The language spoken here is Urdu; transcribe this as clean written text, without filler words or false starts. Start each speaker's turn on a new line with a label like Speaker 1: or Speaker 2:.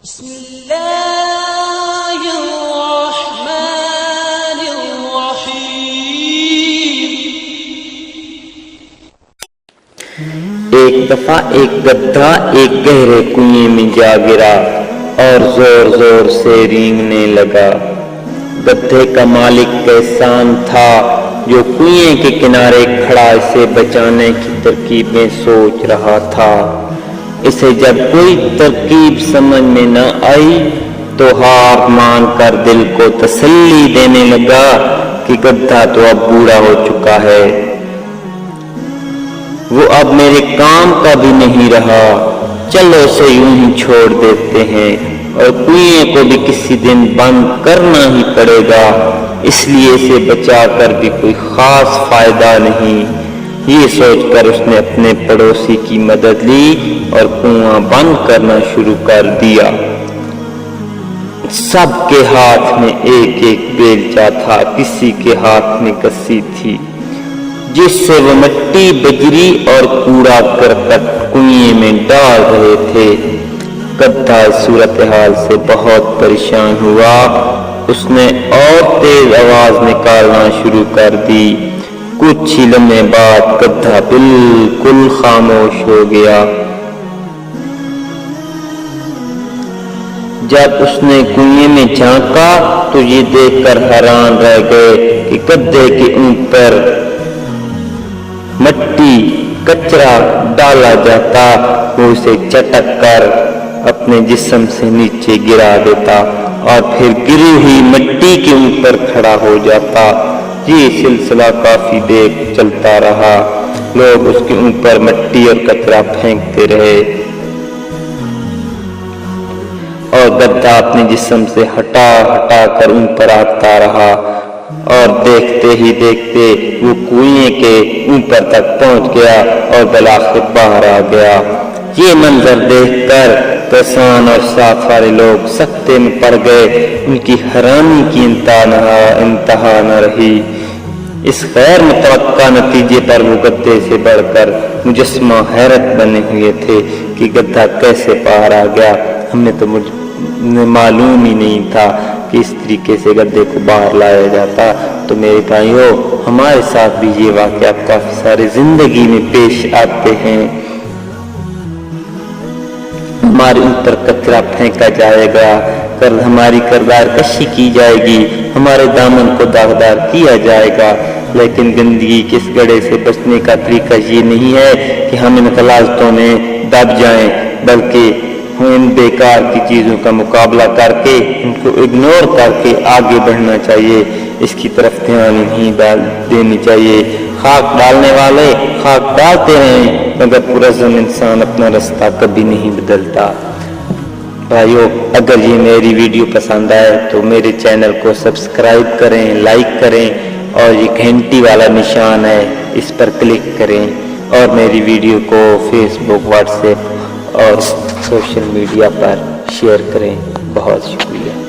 Speaker 1: بسم اللہ الرحمن الرحیم۔
Speaker 2: ایک دفعہ ایک گدھا ایک گہرے کنویں میں جا گرا اور زور زور سے رینگنے لگا۔ گدھے کا مالک کیسان تھا جو کنویں کے کنارے کھڑا اسے بچانے کی ترکیبیں سوچ رہا تھا۔ اسے جب کوئی ترکیب سمجھ میں نہ آئی تو ہار مان کر دل کو تسلی دینے لگا کہ گدھا تو اب بوڑھا ہو چکا ہے، وہ اب میرے کام کا بھی نہیں رہا، چلو اسے یوں ہی چھوڑ دیتے ہیں اور کنویں کو بھی کسی دن بند کرنا ہی پڑے گا، اس لیے اسے بچا کر بھی کوئی خاص فائدہ نہیں۔ یہ سوچ کر اس نے اپنے پڑوسی کی مدد لی اور کنواں بند کرنا شروع کر دیا۔ سب کے ہاتھ میں ایک ایک بیلچہ تھا، کسی کے ہاتھ میں کسی تھی جس سے وہ مٹی، بجری اور کوڑا کرکٹ کنویں میں ڈال رہے تھے۔ گدھا اس صورتحال سے بہت پریشان ہوا، اس نے اور تیز آواز نکالنا شروع کر دی۔ کچھ ہی لمحے بعد گدھا بالکل خاموش ہو گیا۔ جب اس نے کنویں میں جھانکا تو یہ دیکھ کر حیران رہ گئے کہ گدھے کے اوپر مٹی، کچرا ڈالا جاتا، وہ اسے چٹک کر اپنے جسم سے نیچے گرا دیتا اور پھر گری ہوئی مٹی کے اوپر کھڑا ہو جاتا۔ یہ سلسلہ کافی دیر چلتا رہا، لوگ اس کے اوپر مٹی اور کچرا پھینکتے رہے اور گدھا اپنے جسم سے ہٹا ہٹا کر اوپر آتا رہا اور دیکھتے ہی دیکھتے وہ کنویں کے اوپر تک پہنچ گیا اور بالآخر باہر آ گیا۔ یہ منظر دیکھ کر کسان اور ساتھ والے لوگ سکتے میں پڑ گئے، ان کی حیرانی کی انتہا نہ رہی۔ اس غیر متوقع نتیجے پر وہ گدھے سے بڑھ کر مجسمہ حیرت بنے ہوئے تھے کہ گدھا کیسے باہر آ گیا، ہمیں تو معلوم ہی نہیں تھا کہ اس طریقے سے گدھے کو باہر لایا جاتا۔ تو میرے بھائیوں، ہمارے ساتھ بھی یہ واقعات کافی سارے زندگی میں پیش آتے ہیں۔ ہمارے اوپر کچرا پھینکا جائے گا، ہماری کردار کشی کی جائے گی، ہمارے دامن کو داغدار کیا جائے گا، لیکن گندگی کے اس گڑھے سے بچنے کا طریقہ یہ نہیں ہے کہ ہم ان غلاظتوں میں دب جائیں، بلکہ ان بیکار کی چیزوں کا مقابلہ کر کے، ان کو اگنور کر کے آگے بڑھنا چاہیے، اس کی طرف دھیان نہیں دینی چاہیے۔ خاک ڈالنے والے خاک ڈالتے رہیں، مگر پرعزم انسان اپنا رستہ کبھی نہیں بدلتا۔ بھائیو، اگر یہ میری ویڈیو پسند آئے تو میرے چینل کو سبسکرائب کریں، لائک کریں اور یہ گھنٹی والا نشان ہے اس پر کلک کریں اور میری ویڈیو کو فیس بک، واٹس ایپ اور سوشل میڈیا پر شیئر کریں۔ بہت شکریہ۔